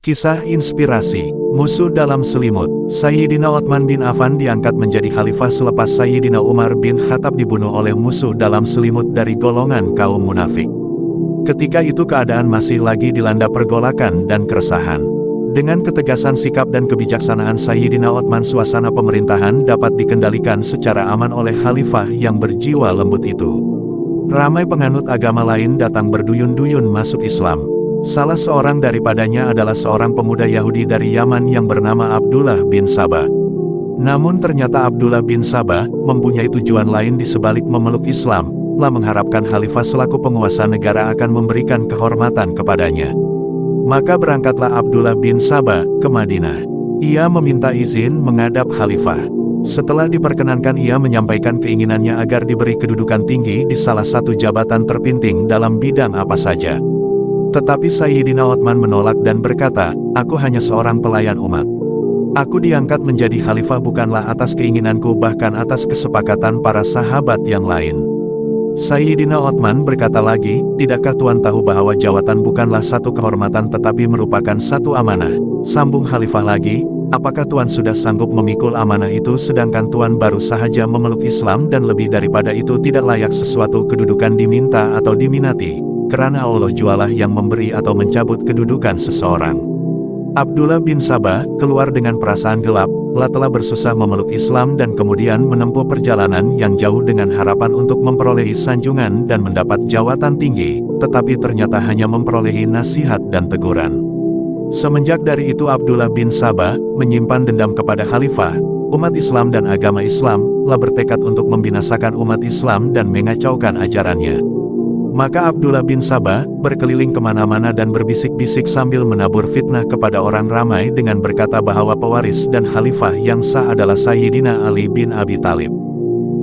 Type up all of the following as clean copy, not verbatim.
Kisah inspirasi, musuh dalam selimut. Sayyidina Utsman bin Affan diangkat menjadi khalifah selepas Sayyidina Umar bin Khattab dibunuh oleh musuh dalam selimut dari golongan kaum munafik. Ketika itu keadaan masih lagi dilanda pergolakan dan keresahan. Dengan ketegasan sikap dan kebijaksanaan Sayyidina Utsman, suasana pemerintahan dapat dikendalikan secara aman oleh khalifah yang berjiwa lembut itu. Ramai penganut agama lain datang berduyun-duyun masuk Islam. Salah seorang daripadanya adalah seorang pemuda Yahudi dari Yaman yang bernama Abdullah bin Sabah. Namun ternyata Abdullah bin Sabah mempunyai tujuan lain di sebalik memeluk Islam, mengharapkan khalifah selaku penguasa negara akan memberikan kehormatan kepadanya. Maka berangkatlah Abdullah bin Sabah ke Madinah. Ia meminta izin menghadap khalifah. Setelah diperkenankan, ia menyampaikan keinginannya agar diberi kedudukan tinggi di salah satu jabatan terpenting dalam bidang apa saja. Tetapi Sayyidina Utsman menolak dan berkata, "Aku hanya seorang pelayan umat. Aku diangkat menjadi khalifah bukanlah atas keinginanku, bahkan atas kesepakatan para sahabat yang lain." Sayyidina Utsman berkata lagi, "Tidakkah Tuan tahu bahwa jawatan bukanlah satu kehormatan tetapi merupakan satu amanah?" Sambung khalifah lagi, "Apakah Tuan sudah sanggup memikul amanah itu sedangkan Tuan baru sahaja memeluk Islam dan lebih daripada itu tidak layak sesuatu kedudukan diminta atau diminati? Kerana Allah jualah yang memberi atau mencabut kedudukan seseorang." Abdullah bin Sabah keluar dengan perasaan gelap, telah bersusah memeluk Islam dan kemudian menempuh perjalanan yang jauh dengan harapan untuk memperolehi sanjungan dan mendapat jawatan tinggi, tetapi ternyata hanya memperolehi nasihat dan teguran. Semenjak dari itu Abdullah bin Sabah menyimpan dendam kepada khalifah, umat Islam dan agama Islam, bertekad untuk membinasakan umat Islam dan mengacaukan ajarannya. Maka Abdullah bin Sabah berkeliling kemana-mana dan berbisik-bisik sambil menabur fitnah kepada orang ramai dengan berkata bahwa pewaris dan khalifah yang sah adalah Sayyidina Ali bin Abi Thalib.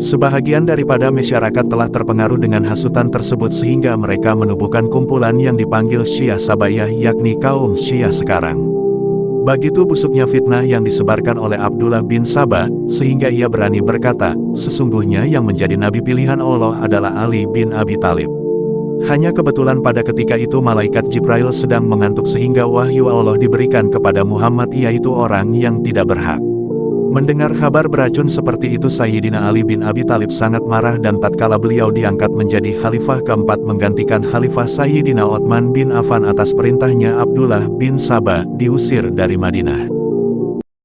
Sebahagian daripada masyarakat telah terpengaruh dengan hasutan tersebut sehingga mereka menubuhkan kumpulan yang dipanggil Syiah Sabaiyah, yakni kaum Syiah sekarang. Begitu busuknya fitnah yang disebarkan oleh Abdullah bin Sabah, sehingga ia berani berkata, "Sesungguhnya yang menjadi nabi pilihan Allah adalah Ali bin Abi Thalib." Hanya kebetulan pada ketika itu malaikat Jibril sedang mengantuk sehingga wahyu Allah diberikan kepada Muhammad, yaitu orang yang tidak berhak. Mendengar kabar beracun seperti itu, Sayyidina Ali bin Abi Thalib sangat marah dan tatkala beliau diangkat menjadi khalifah keempat menggantikan khalifah Sayyidina Utsman bin Affan atas perintahnya, Abdullah bin Sabah diusir dari Madinah.